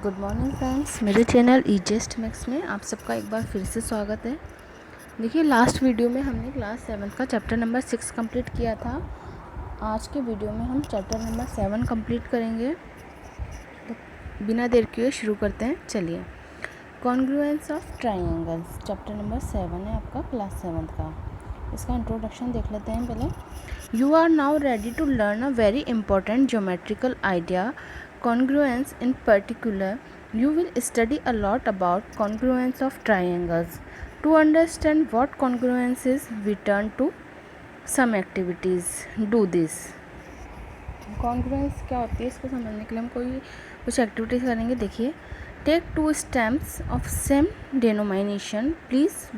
Good morning friends, मेरे channel ईजेस्ट max में आप सबका एक बार फिर से स्वागत है। देखिए, लास्ट वीडियो में हमने क्लास 7 का चैप्टर नंबर 6 कंप्लीट किया था। आज के वीडियो में हम चैप्टर नंबर 7 कंप्लीट करेंगे। तो बिना देर किए शुरू करते हैं। चलिए, congruence of triangles chapter number 7 है आपका क्लास 7 का। इसका इंट्रोडक्शन देख लेते हैं पहले। You are now ready to learn a very important geometrical idea, congruence. In particular, you will study a lot about congruence of triangles. To understand what congruence is, we turn to some activities. Do this. Congruence क्या होती है, इसको समझने के लिए हम कुछ activities करेंगे। देखिए, take two stamps of same denomination, place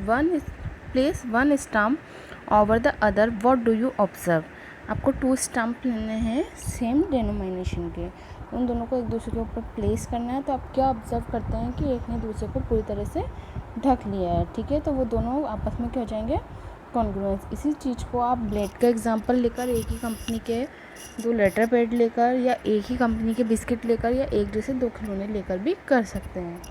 one stamp over the other, what do you observe. आपको 2 स्टैम्प लेने हैं सेम डिनोमिनेशन के, उन दोनों को एक दूसरे के ऊपर प्लेस करना है। तो आप क्या ऑब्जर्व करते हैं कि एक ने दूसरे को पूरी तरह से ढक लिया है, ठीक है। तो वो दोनों आपस में क्या हो जाएंगे, कॉन्ग्रुएंस। इसी चीज़ को आप ब्लेड का एग्जांपल लेकर, एक ही कंपनी के 2 लेटर पैड लेकर, या एक ही कंपनी के बिस्किट लेकर, या एक जैसे 2 खिलौने लेकर भी कर सकते हैं।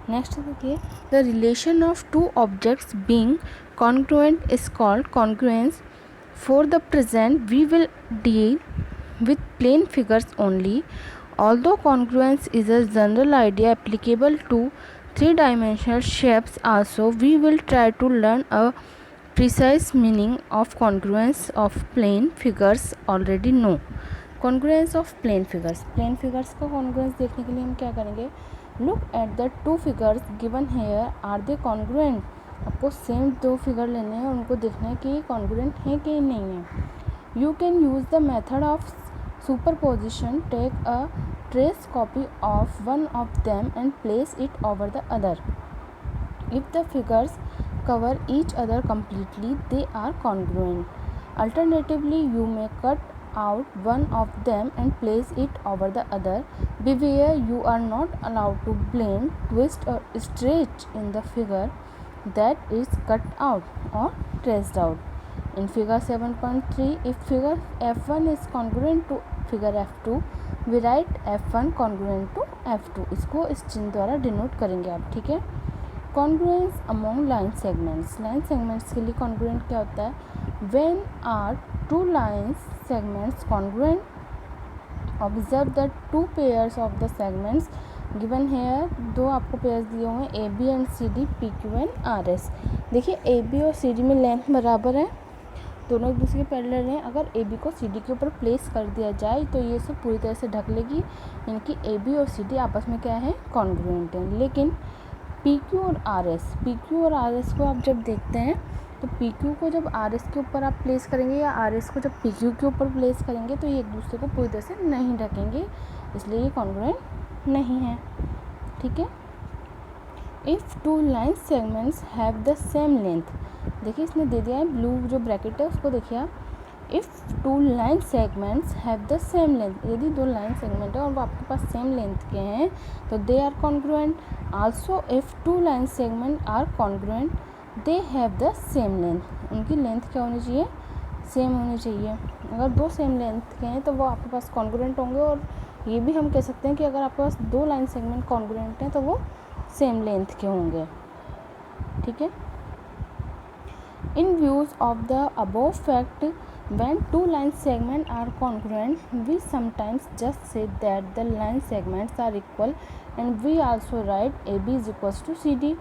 नेक्स्ट देखिए, the relation of 2 objects being congruent is called congruence. For the present, we will deal with plane figures only. Although congruence is a general idea applicable to 3-dimensional shapes also, we will try to learn a precise meaning of congruence of plane figures already know. Congruence of plane figures. Plane figures का congruence देखने के लिए हम क्या करेंगे? Look at the 2 figures given here. Are they congruent? आपको same 2 figure लेने हैं, उनको देखना है कि ये कॉन्ग्रुएंट है कि नहीं है। You can use the method of superposition. Take a trace copy of one of them and place it over the other. If the figures cover each other completely, they are congruent. Alternatively, you may cut out one of them and place it over the other. Beware, you are not allowed to blend, twist or stretch in the figure that is cut out or traced out. In figure 7.3, if figure F1 is congruent to figure F2, we write F1 congruent to F2. इसको इस चिन्ह द्वारा denote करेंगे आप, ठीक है। Congruence among line segments. Line segments के लिए कॉन्ग्रुएंट क्या होता है? When are 2 line segments congruent, observe the 2 pairs of the segments given here. 2 आपको पेयर्स दिए हुए हैं, A B and C D, P Q and R S. देखिए, ए बी और सी डी में लेंथ बराबर है, दोनों एक दूसरे के पैरेलल हैं। अगर ए बी को सी डी के ऊपर प्लेस कर दिया जाए तो ये सब पूरी तरह से ढक लेगी, यानी कि ए बी और सी डी आपस में क्या है, कॉन्ग्रुएंट है। लेकिन पी क्यू और आर एस को आप जब देखते हैं तो पी क्यू को जब आर एस के ऊपर आप प्लेस करेंगे, या आर एस को जब पी क्यू के ऊपर प्लेस करेंगे, तो ये एक दूसरे को पूरी तरह से नहीं ढकेंगे, इसलिए ये कॉन्ग्रुएंट नहीं है, ठीक है। If 2 line segments have the same length. देखिए, इसने दे दिया है ब्लू जो ब्रैकेट है उसको देखिए आप. If 2 line segments have the same length, यदि 2 लाइन सेगमेंट है और वो आपके पास सेम लेंथ के हैं तो they are congruent. Also if 2 line segment are congruent, they have the same length. उनकी लेंथ क्या होनी चाहिए, सेम होनी चाहिए. अगर 2 सेम लेंथ के हैं तो वो आपके पास कॉन्ग्रुएंट होंगे. और ये भी हम कह सकते हैं कि अगर आपके पास 2 लाइन सेगमेंट कॉन्ग्रुएंट हैं तो वो सेम लेंथ के होंगे, ठीक है। In views of the above fact, when 2 line segments are congruent, we sometimes just say that the line segments are equal, and we also write AB is equals to CD.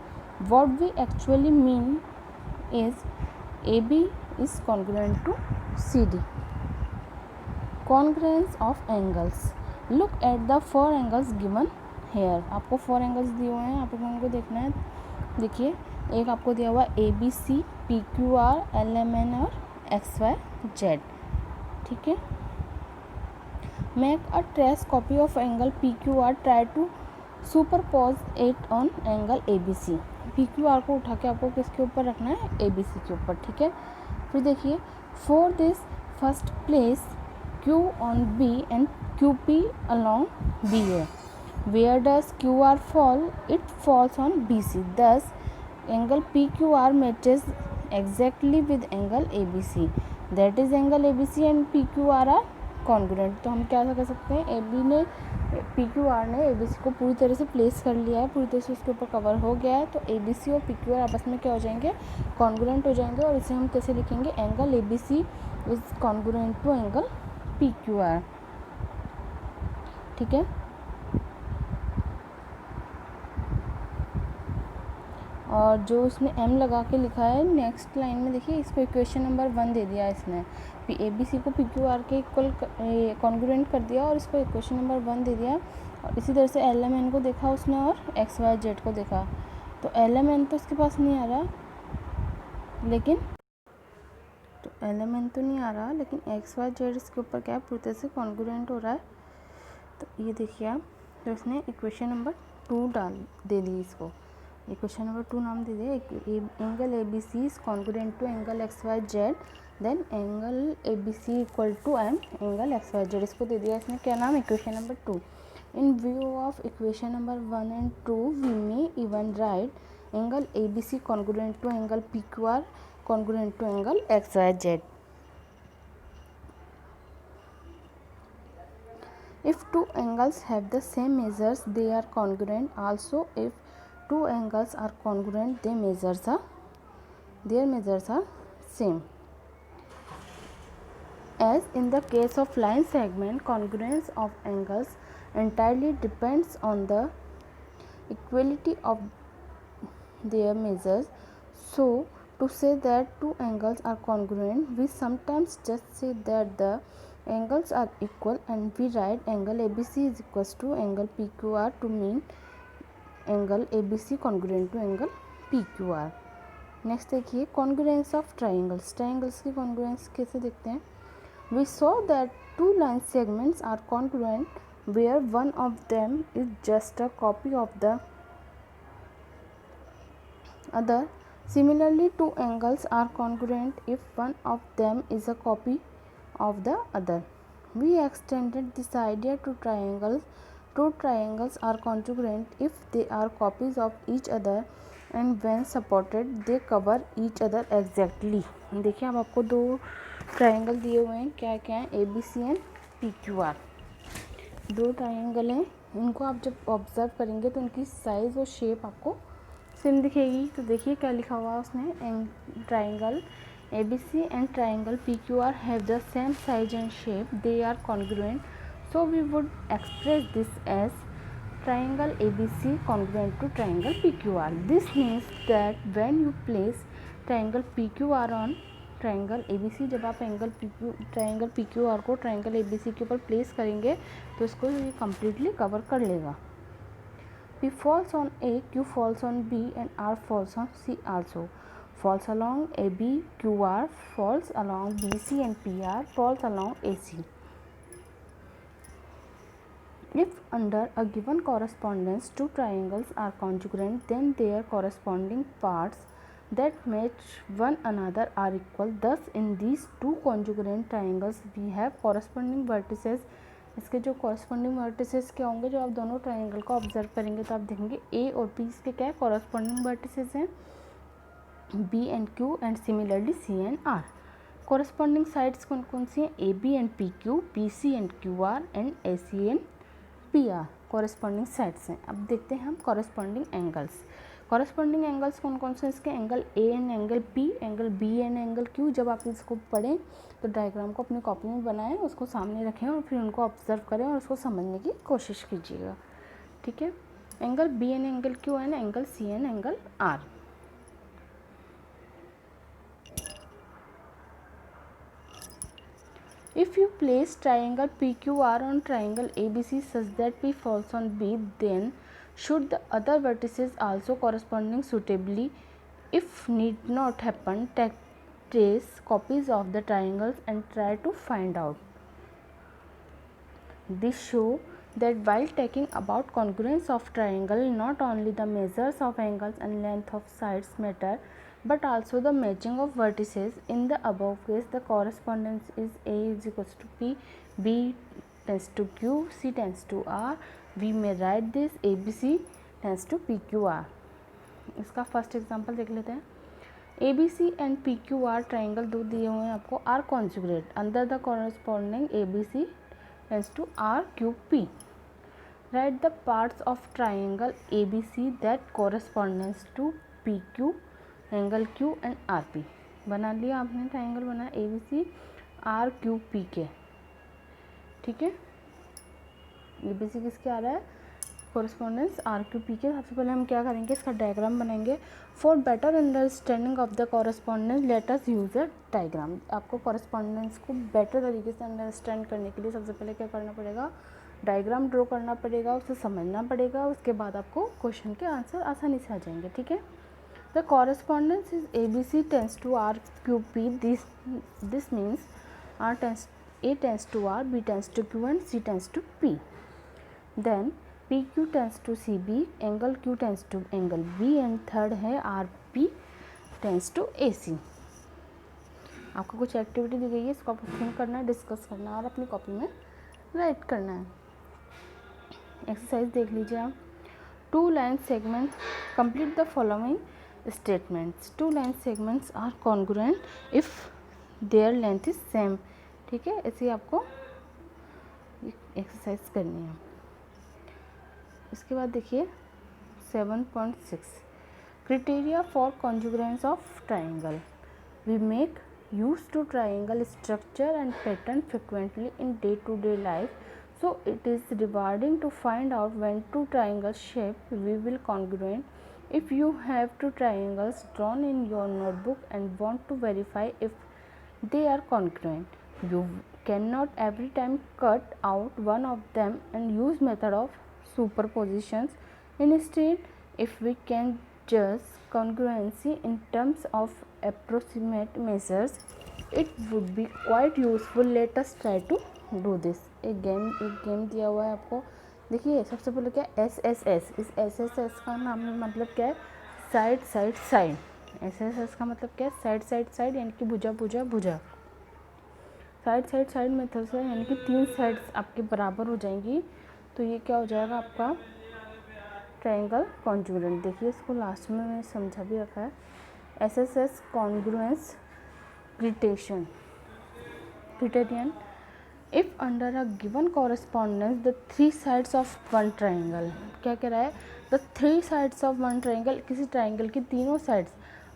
What we actually mean is AB is congruent to CD. Congruence of angles. Look at the 4 angles given here. आपको 4 angles दिए हुए हैं, आपको उनको देखना है. देखिए, एक आपको दिया हुआ A B C, P Q R, L M N और एक्स वाई जेड, ठीक है। Make a trace copy of angle P Q R. Try to superpose it on angle A B C. P Q R को उठा के आपको किसके ऊपर रखना है, ए बी सी के ऊपर, ठीक है। फिर देखिए, for this first place Q on B and Q P along B A. Where does Q R fall? It falls on B C. Thus angle P Q R matches exactly with angle ABC. That is, angle ABC and PQR are congruent. तो हम क्या कर सकते हैं, A B ने P Q are ने ए B सी को पूरी तरह से प्लेस कर लिया है, पूरी तरह से उसके ऊपर कवर हो गया है। तो ए बी सी और पी क्यू आर आपस में क्या हो जाएंगे, कॉन्ग्रुएंट हो जाएंगे। और इसे हम कैसे लिखेंगे, angle A B C is congruent to angle P Q R. ठीक है, और जो उसने एम लगा के लिखा है नेक्स्ट लाइन में, देखिए इसको इक्वेशन नंबर 1 दे दिया इसने, ए बी सी को पी क्यू आर के इक्वल कॉन्ग्रुएंट कर दिया और इसको इक्वेशन नंबर 1 दे दिया। और इसी तरह से एल एम एन को देखा उसने और एक्स वाई जेड को देखा। तो एल एम एन तो इसके पास नहीं आ रहा, लेकिन तो एल एम एन तो नहीं आ रहा, लेकिन एक्स वाई जेड इसके ऊपर क्या है, पूरी तरह से कॉन्ग्रुएंट हो रहा है। तो ये देखिए आप, तो इसने इक्वेशन नंबर 2 दे दी इसको, इक्वेशन नंबर 2 नाम दे दिया। Angle A B C is congruent to angle X Y Z, then angle A B C equal to M angle X Y Z, इसको दे दिया इसने क्या नाम, equation number 2। In view of equation number 1 and 2 we may even write angle A B C congruent to angle P Q R congruent to angle X Y Z. If two angles have the same measures, they are congruent. Also, if two angles are congruent, their measures are same. As in the case of line segment, congruence of angles entirely depends on the equality of their measures. So, to say that two angles are congruent, we sometimes just say that the angles are equal and we write angle ABC is equals to angle PQR to mean angle ABC congruent to angle PQR. Next देखिए congruence of triangles, triangles की कॉन्ग्रुएंस कैसे देखते हैं। We saw that two line segments are congruent where one of them is just a copy of the other. Similarly, two angles are congruent if one of them is a copy of the other. We extended this idea to triangles. Two triangles are congruent if they are copies of each other and when supported they cover each other exactly. देखिए अब आपको दो triangle दिए हुए हैं, क्या क्या हैं, A B C and P Q R. दो ट्राइंगल हैं, इनको आप जब ऑब्जर्व करेंगे तो उनकी साइज़ और शेप आपको सेम दिखेगी। तो देखिए क्या लिखा हुआ है उसने, triangle A B C and triangle P Q R have the same size and shape, they are congruent, so we would express this as triangle ABC congruent to triangle PQR. This means that when you place triangle PQR on triangle ABC, जब आप triangle PQR को triangle ABC के ऊपर place करेंगे तो इसको ये completely cover कर लेगा। P falls on A, Q falls on B and R falls on C also. Falls along AB, QR falls along BC and PR falls along AC. If under a given correspondence two triangles are congruent, then their corresponding parts that match one another are equal. Thus, in these two congruent triangles, we have corresponding vertices. इसके जो corresponding vertices क्या होंगे, जो आप दोनों triangle को observe करेंगे तो आप देखेंगे ए और बी इसके क्या है, कॉरस्पॉन्डिंग वर्टिसेस हैं, B and Q and similarly C and R. Corresponding sides कौन कौन सी हैं, A B and P Q, P C and Q R and A C and P R corresponding sides हैं। अब देखते हैं हम कॉरस्पॉन्डिंग एंगल्स। कॉरस्पॉन्डिंग एंगल्स कौन कौन से इसके, angle A and angle P, angle B and angle Q. जब आप इसको पढ़ें तो डायग्राम को अपनी कॉपी में बनाएं, उसको सामने रखें और फिर उनको ऑब्जर्व करें और उसको समझने की कोशिश कीजिएगा। ठीक है, angle B and angle Q and angle C and angle R. If you place triangle PQR on triangle ABC such that P falls on B, then should the other vertices also corresponding suitably? If need not happen, trace copies of the triangles and try to find out. This show that while talking about congruence of triangle, not only the measures of angles and length of sides matter, but also the matching of vertices. In the above case, the correspondence is A is equals to P, B tends to Q, C tends to R. We may write this ABC tends to PQR. इसका first example देख लेते हैं। ABC and PQR triangle दो दिए हुए हैं आपको, are conjugate under the corresponding ABC tends to RQP. Write the parts of triangle ABC that corresponds to PQ, angle Q and RP. बना लिया आपने, ट्राइंगल बना ABC RQP के, ठीक है। ABC किसके आ रहा है, कोरस्पॉन्डेंस RQP के। सबसे पहले हम क्या करेंगे, इसका डायग्राम बनाएंगे। For better understanding of the correspondence let us use a diagram. आपको कोरस्पॉन्डेंस को बेटर तरीके से अंडरस्टैंड करने के लिए सबसे पहले क्या करना पड़ेगा, डायग्राम ड्रॉ करना पड़ेगा, उसे समझना पड़ेगा। उसके बाद आपको क्वेश्चन के आंसर आसानी से आ जाएंगे, ठीक है। The correspondence is ABC tends to RQP. This means A tends to R, B tends to Q and C tends to P. Then PQ tends to CB, angle Q tends to angle B and third है RP tends to AC. आपको कुछ activity दी गई है, इसको आपको think करना है, discuss करना है और अपनी कॉपी में राइट करना है। एक्सरसाइज देख लीजिए आप। 2 line segments, complete the following statements. 2 line segments are congruent if their length is same. ठीक है, ऐसे आपको एक्सरसाइज करनी है। इसके बाद देखिए 7.6 criteria for congruence of triangle. We make use to triangle structure and pattern frequently in day to day life, so it is rewarding to find out when two triangle shape we will congruent. If you have two triangles drawn in your notebook and want to verify if they are congruent, you cannot every time cut out one of them and use method of superpositions. Instead, if we can judge congruency in terms of approximate measures, it would be quite useful. Let us try to do this. एक game दिया हुआ है आपको। देखिए सबसे पहले क्या SSS, इस SSS का नाम मतलब क्या है, साइड साइड साइड। SSS का मतलब क्या है, साइड साइड साइड, यानी कि भुजा भुजा भुजा। साइड साइड साइड मेथड से यानी कि 3 साइड्स आपके बराबर हो जाएंगी, तो ये क्या हो जाएगा आपका ट्राइंगल कॉन्जुगेंट। देखिए इसको लास्ट में मैंने समझा भी रखा है। SSS congruence criterion. If under a given correspondence the 3 sides of one triangle, क्या कह रहा है, the 3 sides of one triangle, किसी ट्राइंगल की तीनों sides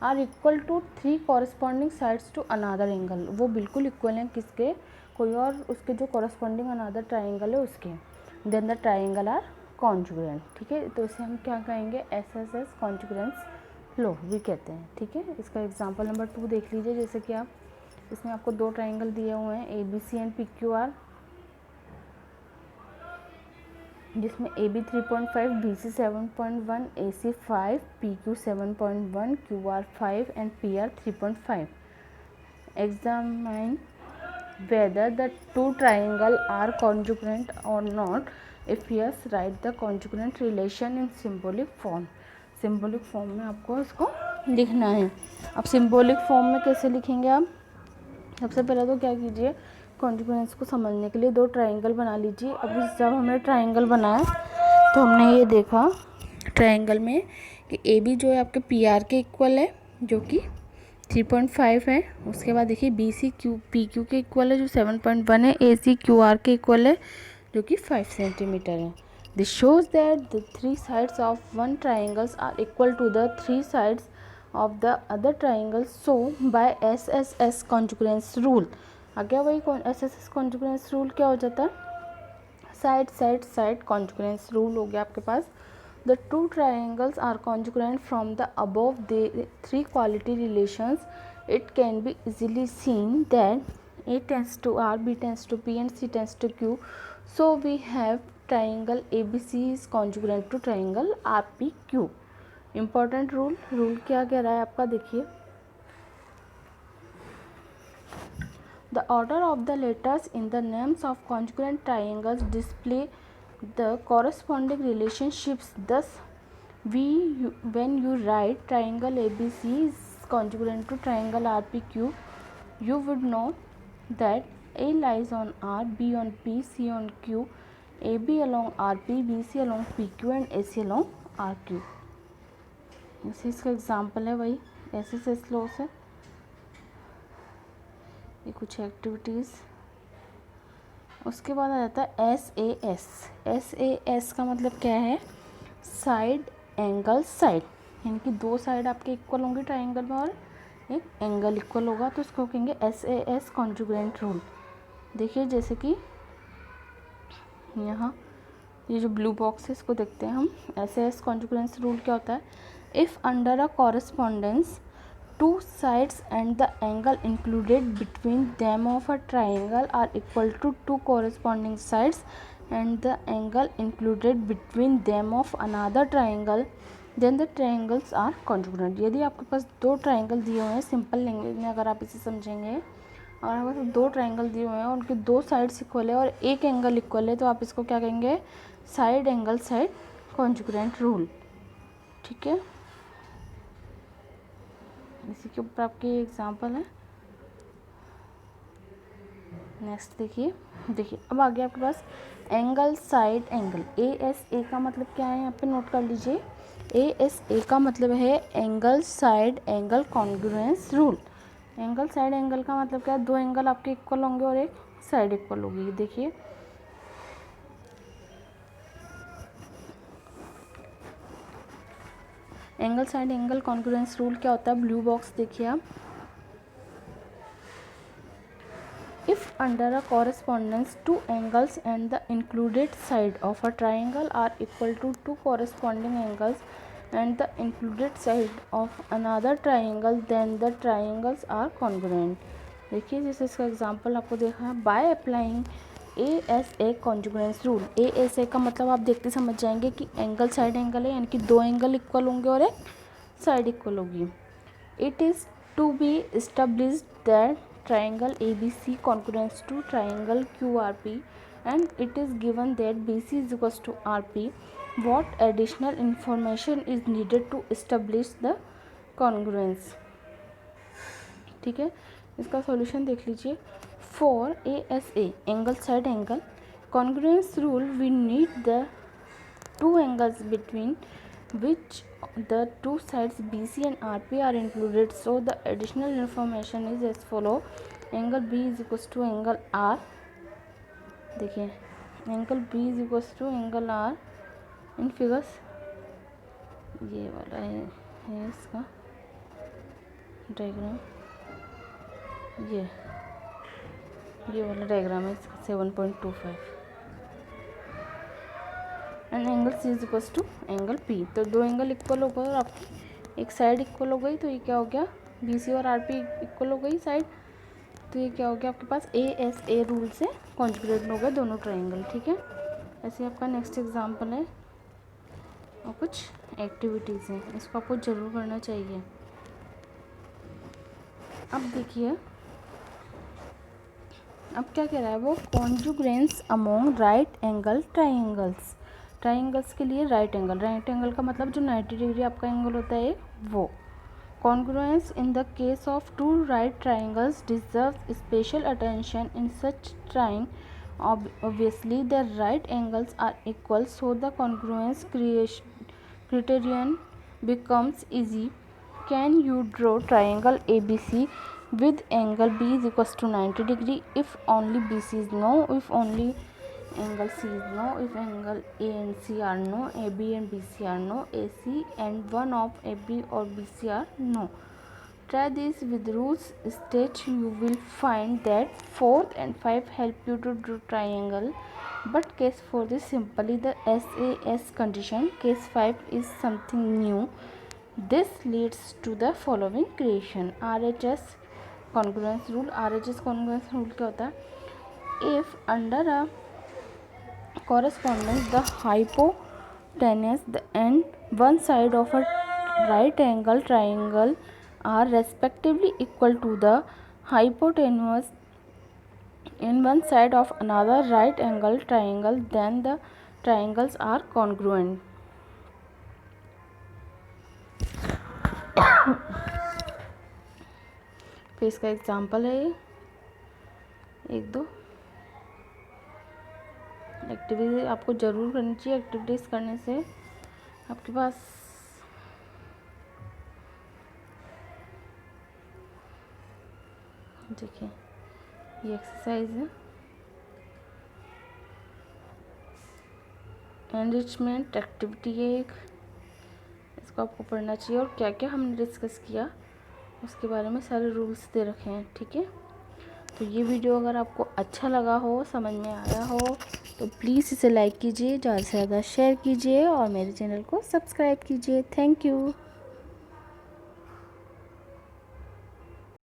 are equal to 3 corresponding sides to another angle, वो बिल्कुल इक्वल हैं किसके, कोई और उसके जो corresponding another triangle है उसके, then the triangle are congruent। ठीक है, तो इसे हम क्या कहेंगे, SSS कॉन्जुगेंस लो भी कहते हैं। ठीक है, इसका एग्जाम्पल नंबर 2 देख लीजिए। जैसे कि आप इसमें आपको 2 ट्राइंगल दिए हुए हैं ABC एंड PQR, जिसमें AB 3.5, BC 7.1, AC 5, PQ 7.1, QR 5 and PR 3.5. Examine whether the 2 triangles are congruent or not. If yes, write the congruent relation in symbolic form. Symbolic form में आपको इसको लिखना है। अब सिम्बोलिक फॉर्म में कैसे लिखेंगे आप, सबसे पहले तो क्या कीजिए, कॉन्जुगेंस को समझने के लिए 2 ट्राइंगल बना लीजिए। अभी जब हमने ट्राइंगल बनाया तो हमने ये देखा ट्राइंगल में कि AB जो है आपके PR के इक्वल है जो कि 3.5 है। उसके बाद देखिए BC PQ के इक्वल है जो 7.1 है। AC QR के इक्वल है जो कि 5 सेंटीमीटर है। This shows that the 3 sides of one triangles are equal to the 3 sides of the other triangle, so by SSS congruence rule, आ गया वही SSS congruence rule क्या हो जाता है, side side side congruence rule हो गया आपके पास। The 2 triangles are congruent from the above the 3 quality relations. It can be easily seen that A tends to R, B tends to P and C tends to Q, so we have triangle ABC is congruent to triangle RPQ. Important rule क्या कह रहा है आपका, देखिए the order of the letters in the names of congruent triangles display the corresponding relationships. Thus when you write triangle ABC is congruent to triangle RPQ, you would know that A lies on R, B on P, C on Q, AB along RP, BC along PQ and AC along RQ। इसी इसका example है वही SSS law से। ये कुछ activities. उसके बाद आ जाता है SAS। SAS का मतलब क्या है? साइड एंगल साइड, यानी कि दो साइड आपके इक्वल होंगे ट्राइंगल में और एक एंगल इक्वल होगा, तो इसको कहेंगे SAS कॉन्जुगेंट रूल। देखिए जैसे कि यहाँ ये जो ब्लू बॉक्स है इसको देखते हैं हम। SAS कॉन्जुगेंस रूल क्या होता है? If under a correspondence two sides and the angle included between them of a triangle are equal to two corresponding sides and the angle included between them of another triangle, then the triangles are congruent। यदि आपके पास दो triangle दिए हुए हैं, simple language में अगर आप इसे समझेंगे, और आपके पास दो ट्राइंगल दिए हुए हैं, उनके दो साइड्स इक्वल है और एक एंगल इक्वल है, तो आप इसको क्या कहेंगे? Side angle side congruent rule. ठीक है, इसी के ऊपर आपके एग्जाम्पल है। नेक्स्ट देखिए अब आगे आपके पास एंगल साइड एंगल। ASA का मतलब क्या है? यहाँ पे नोट कर लीजिए। ASA का मतलब है angle side angle congruence rule. Angle side angle का मतलब क्या है? दो एंगल आपके इक्वल होंगे और एक साइड इक्वल होगी। देखिए angle side angle congruence rule क्या होता है? ब्लू बॉक्स देखिए आप। If under a correspondence two angles and the included side of a triangle are equal to two corresponding angles and the included side of another triangle, then the triangles are congruent। देखिए जैसे इसका example आपको देखा है। By applying ASA congruence rule. ASA का मतलब आप देखते समझ जाएंगे कि एंगल साइड एंगल है, यानी कि दो एंगल इक्वल होंगे और एक साइड इक्वल होगी। It is to be established that triangle ABC congruent to triangle QRP and it is given that BC is equals to RP. What additional information is needed to establish the congruence? ठीक है, इसका solution देख लीजिए। For ASA angle side angle congruence rule we need the two angles between which the two sides BC and RP are included, so the additional information is as follow। angle B is equals to angle R। देखिए angle B is equals to angle R in figures. ये वाला है इसका diagram, ये वाला diagram है इसका 7.25 and angle C is equals to angle P। तो दो एंगल इक्वल हो गए और आपकी एक साइड इक्वल हो गई, तो ये क्या हो गया? BC और RP इक्वल हो गई साइड, तो ये क्या हो गया आपके पास? ASA रूल से कॉन्जुगेट हो गए दोनों ट्राइंगल। ठीक है, ऐसे आपका नेक्स्ट एग्जांपल है और कुछ एक्टिविटीज़ हैं, इसको आपको ज़रूर करना चाहिए। अब देखिए अब क्या कह रहा है वो? Congruence among right angle triangles. Triangles के लिए राइट एंगल का मतलब जो 90 डिग्री आपका एंगल होता है वो। Congruence in the case of two right triangles deserve special attention in such triangles. obviously the right angles are equal, so the congruence criterion becomes easy। can you draw triangle ABC with angle B is equals to 90 degree if only BC is no, if only angle C is no, if angle A and C are no, AB and BC are no, AC and one of AB or BC are no। try this with rules state। you will find that 4th and 5 help you to draw triangle, but case 4 is simply the SAS condition, case 5 is something new। this leads to the following creation। RHS congruence rule। RHS congruence rule क्या होता है? if under a correspondence the hypotenuse and one side of a right angle triangle are respectively equal to the hypotenuse in one side of another right angle triangle, then the triangles are congruent। फिर इसका example है ये एक दो activity आपको ज़रूर करनी चाहिए। एक्टिविटीज़ करने से आपके पास देखिए ये एक्सरसाइज है। एनरिचमेंट एक्टिविटी है एक, इसको आपको पढ़ना चाहिए और क्या क्या हमने डिस्कस किया उसके बारे में सारे रूल्स दे रखे हैं। ठीक है, तो ये वीडियो अगर आपको अच्छा लगा हो, समझ में आया हो, तो प्लीज़ इसे लाइक कीजिए, ज़्यादा से ज़्यादा शेयर कीजिए और मेरे चैनल को सब्सक्राइब कीजिए। Thank you.